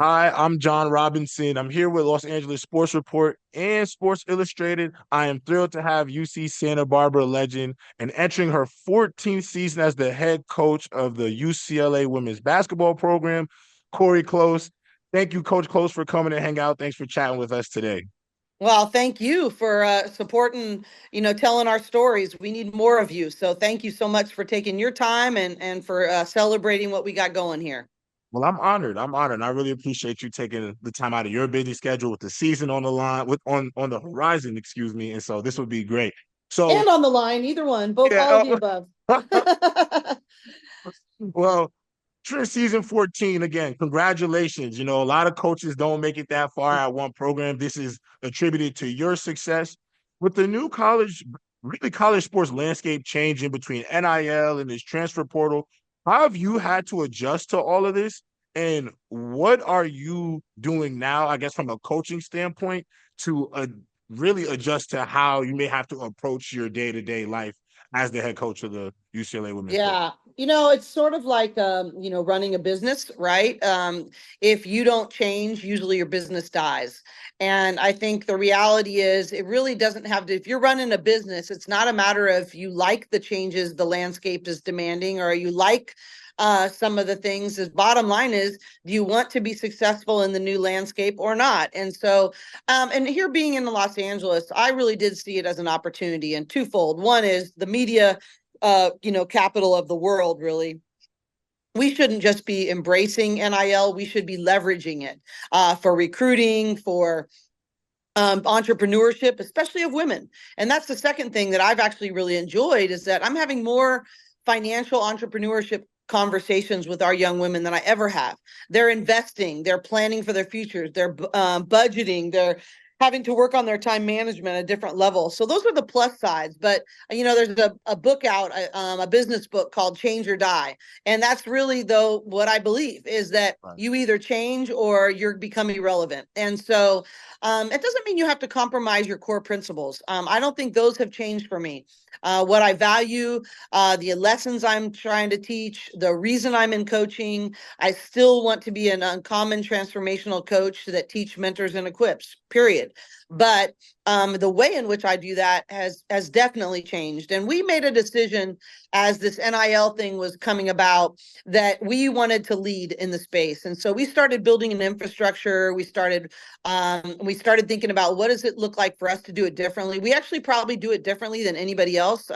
Hi, I'm John Robinson. I'm here with Los Angeles Sports Report and Sports Illustrated. I am thrilled to have UC Santa Barbara legend and entering her 14th season as the head coach of the UCLA women's basketball program, Cori Close. Thank you, Coach Close, for coming to hang out. Thanks for chatting with us today. Well, thank you for supporting, telling our stories. We need more of you. So thank you so much for taking your time and for celebrating what we got going here. Well, I'm honored. I'm honored. And I really appreciate you taking the time out of your busy schedule with the season on the line, with on the horizon, excuse me. And so this would be great. So And on the line, either one, both, all of the yeah. above. Well, for season 14, again, congratulations. You know, a lot of coaches don't make it that far at one program. This is attributed to your success. With the new college sports landscape changing between NIL and this transfer portal, how have you had to adjust to all of this? And what are you doing now, I guess, from a coaching standpoint, to really adjust to how you may have to approach your day-to-day life as the head coach of the UCLA women's program? Yeah, it's sort of like running a business, right? If you don't change, usually your business dies. And I think the reality is it really doesn't have to, if you're running a business, it's not a matter of you like the changes the landscape is demanding or you like some of the things. The bottom line is, do you want to be successful in the new landscape or not? And so, and here being in Los Angeles, I really did see it as an opportunity and twofold. One is the media capital of the world, really. We shouldn't just be embracing NIL, we should be leveraging it for recruiting, for entrepreneurship, especially of women. And that's the second thing that I've actually really enjoyed is that I'm having more financial entrepreneurship conversations with our young women than I ever have. They're investing, they're planning for their futures, they're budgeting, they're having to work on their time management at a different level. So those are the plus sides. But there's a book out, a business book called Change or Die, and that's really though what I believe is that Right. you either change or you're becoming irrelevant. And so it doesn't mean you have to compromise your core principles. I don't think those have changed for me. What I value, the lessons I'm trying to teach, the reason I'm in coaching, I still want to be an uncommon transformational coach that teach, mentors, and equips, period. But the way in which I do that has definitely changed. And we made a decision as this NIL thing was coming about that we wanted to lead in the space. And so we started building an infrastructure. We started thinking about what does it look like for us to do it differently. We actually probably do it differently than anybody else.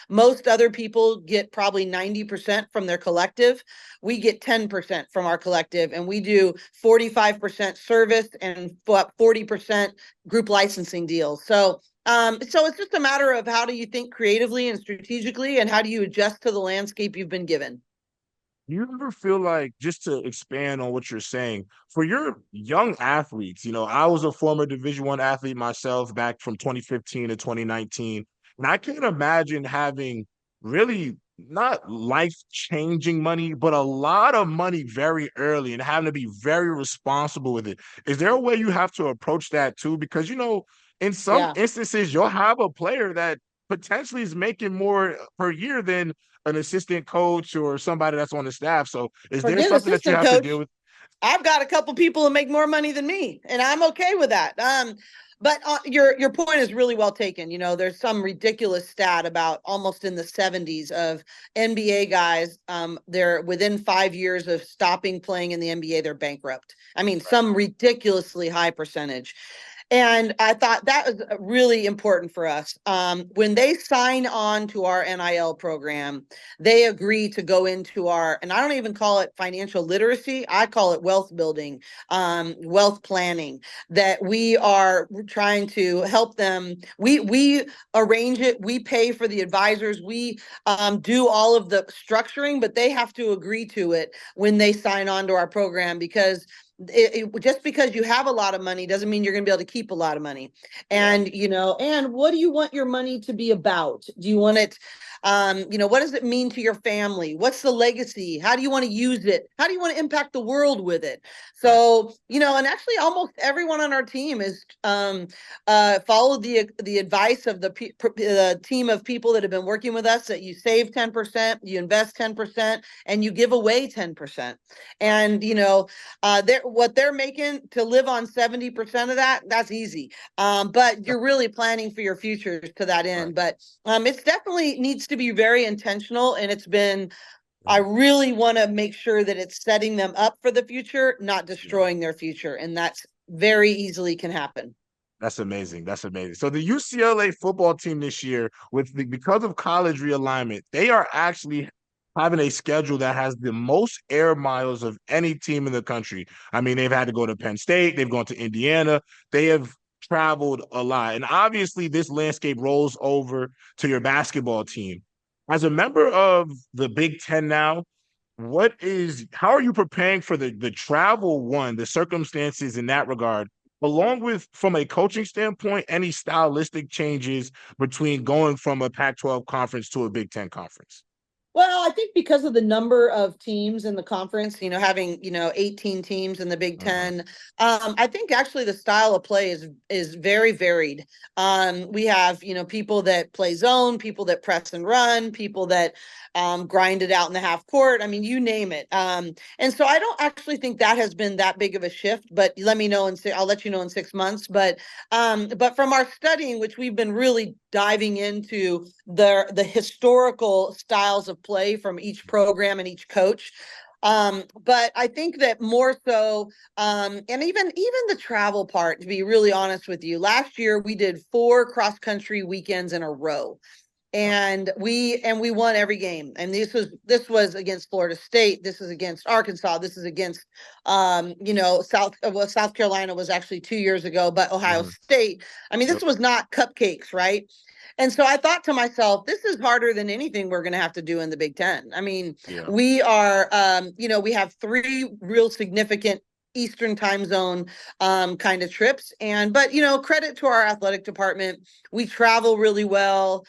Most other people get probably 90% from their collective. We get 10% from our collective, and we do 45% service and 40% group licensing deals. So it's just a matter of how do you think creatively and strategically, and how do you adjust to the landscape you've been given. You ever feel like, just to expand on what you're saying, for your young athletes, I was a former Division I athlete myself back from 2015 to 2019, and I can't imagine having really not life-changing money, but a lot of money very early and having to be very responsible with it. Is there a way you have to approach that too? Because, in some Yeah. instances, you'll have a player that potentially is making more per year than an assistant coach or somebody that's on the staff. So is there Forget something that you assistant have to deal coach. with? I've got a couple people that make more money than me, and I'm okay with that. But your point is really well taken. There's some ridiculous stat about almost in the 70s of NBA guys. They're within 5 years of stopping playing in the NBA, they're bankrupt. I mean, some ridiculously high percentage. And I thought that was really important for us. When they sign on to our NIL program, they agree to go into our, and I don't even call it financial literacy, I call it wealth building, wealth planning, that we are trying to help them. We arrange it, we pay for the advisors, we do all of the structuring, but they have to agree to it when they sign on to our program, because just because you have a lot of money doesn't mean you're going to be able to keep a lot of money. Yeah. And what do you want your money to be about? Do you want it What does it mean to your family? What's the legacy? How do you want to use it? How do you want to impact the world with it? Right. So, and actually almost everyone on our team is followed the advice of the team of people that have been working with us, that you save 10%, you invest 10%, and you give away 10%. Right. And, what they're making to live on 70% of that, that's easy. But you're really planning for your future to that Right. end. But it's definitely needs to be very intentional. And I Yeah. really want to make sure that it's setting them up for the future, not Yeah. destroying their future. And that's very easily can happen. That's amazing. That's amazing. So the UCLA football team this year, because of college realignment, they are actually having a schedule that has the most air miles of any team in the country. I mean, they've had to go to Penn State, they've gone to Indiana, they have traveled a lot. And obviously, this landscape rolls over to your basketball team. As a member of the Big Ten now, how are you preparing for the travel one, the circumstances in that regard, along with from a coaching standpoint, any stylistic changes between going from a Pac-12 conference to a Big Ten conference? Well, I think because of the number of teams in the conference, having 18 teams in the Big Uh-huh. Ten, I think actually the style of play is very varied. We have people that play zone, people that press and run, people that grind it out in the half court. I mean, you name it. And so I don't actually think that has been that big of a shift. But let me know I'll let you know in 6 months. But from our studying, which we've been really diving into the historical styles of play from each program and each coach. But I think that more so, and even the travel part, to be really honest with you, last year we did 4 cross country weekends in a row, and we won every game. And this was against Florida State, this is against Arkansas, this is against South Carolina was actually 2 years ago, but Ohio Mhm. State. I mean, Yep. this was not cupcakes, right? And so I thought to myself, this is harder than anything we're going to have to do in the Big Ten. I mean, Yeah. we are, we have 3 real significant Eastern time zone kind of trips. But credit to our athletic department. We travel really well.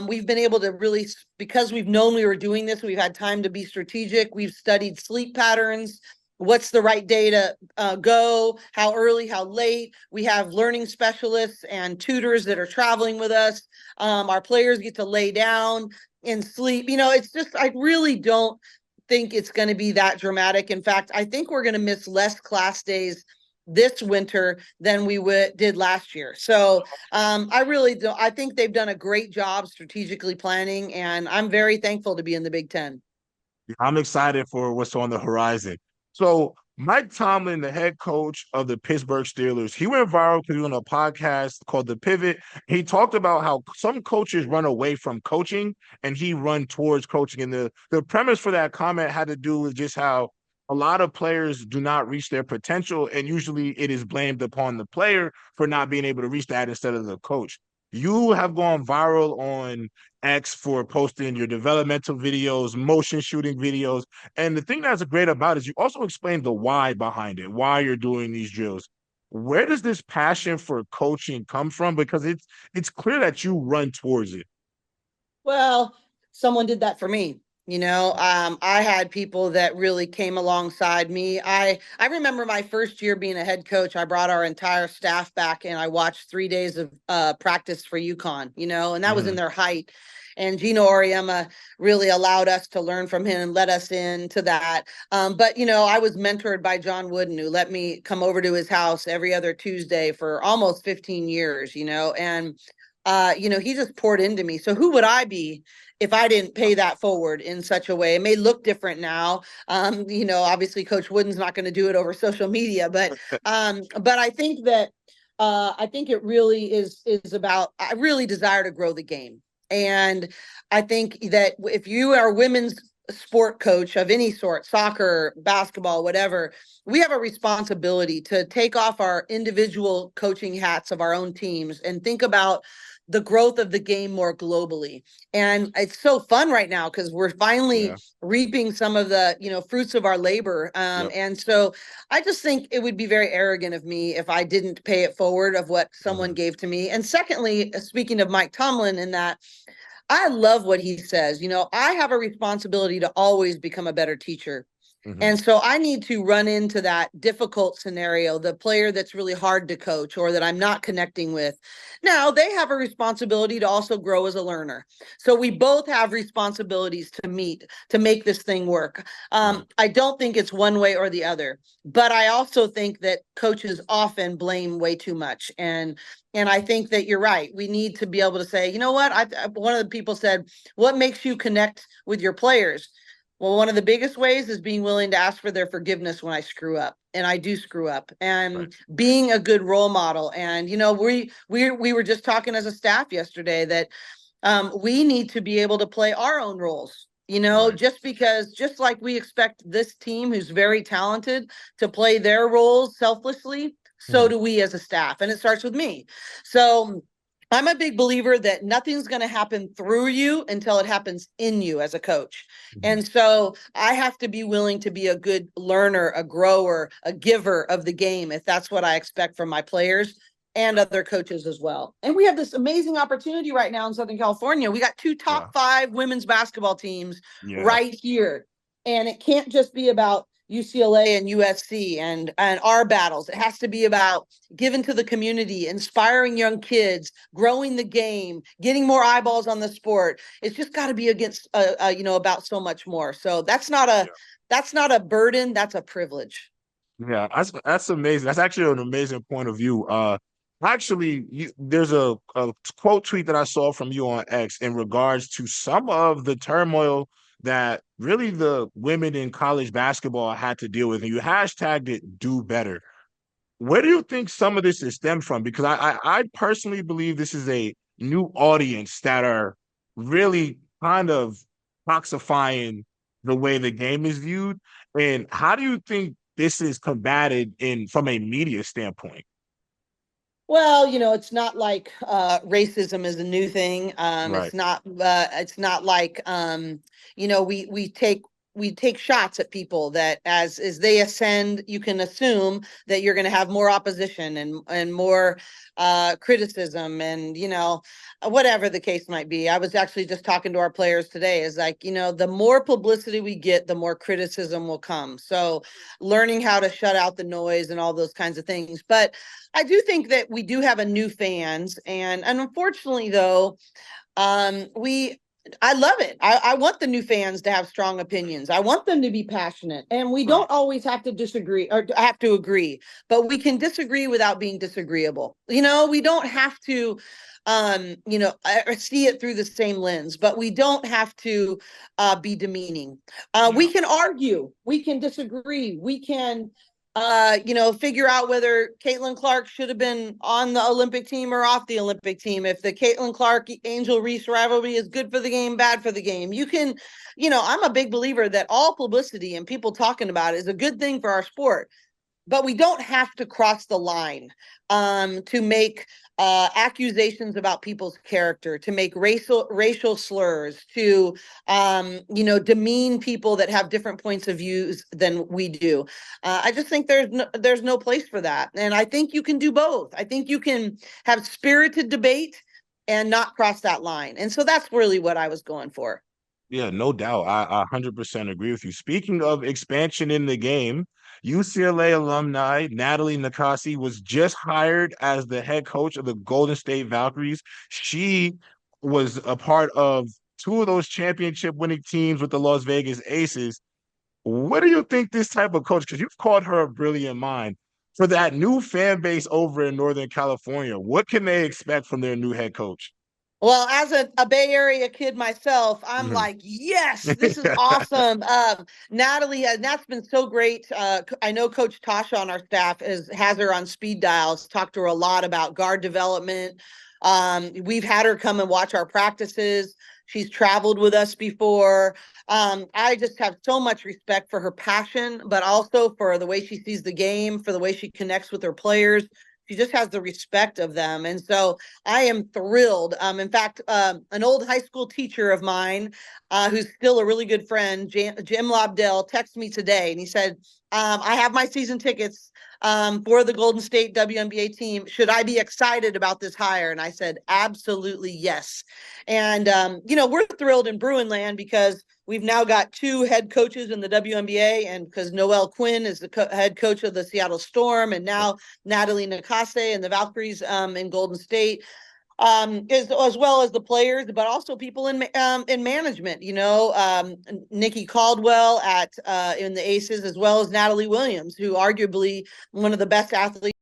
We've been able to really, because we've known we were doing this, we've had time to be strategic. We've studied sleep patterns. What's the right day to go? How early? How late? We have learning specialists and tutors that are traveling with us. Our players get to lay down and sleep. It's just, I really don't think it's going to be that dramatic. In fact, I think we're going to miss less class days this winter than we did last year. So I really do. I think they've done a great job strategically planning, and I'm very thankful to be in the Big Ten. I'm excited for what's on the horizon. So Mike Tomlin, the head coach of the Pittsburgh Steelers, he went viral because he was on a podcast called The Pivot. He talked about how some coaches run away from coaching and he run towards coaching. And the premise for that comment had to do with just how a lot of players do not reach their potential, and usually it is blamed upon the player for not being able to reach that instead of the coach. You have gone viral on X for posting your developmental videos, motion shooting videos. And the thing that's great about it is you also explain the why behind it, why you're doing these drills. Where does this passion for coaching come from? Because it's clear that you run towards it. Well, someone did that for me. I had people that really came alongside me. I remember my first year being a head coach. I brought our entire staff back and I watched 3 days of practice for UConn, and that was in Mhm. their height. And Gino Auriemma really allowed us to learn from him and let us into that. But I was mentored by John Wooden, who let me come over to his house every other Tuesday for almost 15 years, and he just poured into me. So who would I be if I didn't pay that forward in such a way? It may look different now. Obviously Coach Wooden's not going to do it over social media, but I think that I think it really is about, I really desire to grow the game. And I think that if you are a women's sport coach of any sort, soccer, basketball, whatever, we have a responsibility to take off our individual coaching hats of our own teams and think about the growth of the game more globally. And it's so fun right now because we're finally Yeah. reaping some of the fruits of our labor. Yep. And so I just think it would be very arrogant of me if I didn't pay it forward of what someone Mhm. gave to me. And secondly, speaking of Mike Tomlin, in that I love what he says. I have a responsibility to always become a better teacher. Hmm. And so I need to run into that difficult scenario, the player that's really hard to coach or that I'm not connecting with. Now, they have a responsibility to also grow as a learner. So we both have responsibilities to meet to make this thing work. Right. I don't think it's one way or the other, but I also think that coaches often blame way too much. And I think that you're right. We need to be able to say, you know what? One of the people said, what makes you connect with your players? Well, one of the biggest ways is being willing to ask for their forgiveness when I screw up, and I do screw up, Right. and being a good role model. And we were just talking as a staff yesterday that we need to be able to play our own roles. Right. Just like we expect this team, who's very talented, to play their roles selflessly, so Mhm. do we as a staff, and it starts with me. So I'm a big believer that nothing's going to happen through you until it happens in you as a coach. Mhm. And so I have to be willing to be a good learner, a grower, a giver of the game, if that's what I expect from my players and other coaches as well. And we have this amazing opportunity right now in Southern California. We got two Yeah. top five women's basketball teams Yeah. right here. And it can't just be about UCLA and USC and our battles. It has to be about giving to the community, inspiring young kids, growing the game, getting more eyeballs on the sport. It's just got to be against about so much more. So that's not a burden, that's a privilege. Yeah, that's amazing. That's actually an amazing point of view. Actually, there's a quote tweet that I saw from you on X in regards to some of the turmoil that really the women in college basketball had to deal with, and you hashtagged it "Do Better." Where do you think some of this is stemmed from? Because I personally believe this is a new audience that are really kind of toxifying the way the game is viewed. And how do you think this is combated in from a media standpoint? Well, it's not like racism is a new thing. Right. It's not like we take shots at people that as they ascend, you can assume that you're going to have more opposition and more criticism and whatever the case might be. I was actually just talking to our players today. Is like the more publicity we get, the more criticism will come. So learning how to shut out the noise and all those kinds of things, but I do think that we do have a new fans, and unfortunately, though, we I love it. I want the new fans to have strong opinions. I want them to be passionate, and we Right. don't always have to disagree or have to agree, but we can disagree without being disagreeable. We don't have to see it through the same lens, but we don't have to be demeaning. Yeah. We can argue, we can disagree, we can figure out whether Caitlin Clark should have been on the Olympic team or off the Olympic team. If the Caitlin Clark Angel Reese rivalry is good for the game, bad for the game. I'm a big believer that all publicity and people talking about it is a good thing for our sport, but we don't have to cross the line to make accusations about people's character, to make racial slurs, to demean people that have different points of views than we do. I just think there's no place for that, and I think you can do both. I think you can have spirited debate and not cross that line, and so that's really what I was going for. Yeah, no doubt. I 100% agree with you. Speaking of expansion in the game, UCLA alumni Natalie Nakasi was just hired as the head coach of the Golden State Valkyries. She was a part of two of those championship winning teams with the Las Vegas Aces. What do you think this type of coach, because you've called her a brilliant mind, for that new fan base over in Northern California, what can they expect from their new head coach? Well, as a Bay Area kid myself, I'm Mhm. like, yes, this is awesome. Natalie, Nat's been so great. I know Coach Tasha on our staff has her on speed dials, talked to her a lot about guard development. We've had her come and watch our practices. She's traveled with us before. I just have so much respect for her passion, but also for the way she sees the game, for the way she connects with her players. She just has the respect of them. And so I am thrilled. In fact, an old high school teacher of mine, who's still a really good friend, Jim Lobdell, texted me today, and he said, I have my season tickets for the Golden State WNBA team. Should I be excited about this hire? And I said, absolutely yes. And, we're thrilled in Bruin land because we've now got 2 head coaches in the WNBA, and because Noelle Quinn is the head coach of the Seattle Storm, and now Natalie Nakase and the Valkyries in Golden State, as well as the players, but also people in management. Nikki Caldwell in the Aces, as well as Natalie Williams, who arguably one of the best athletes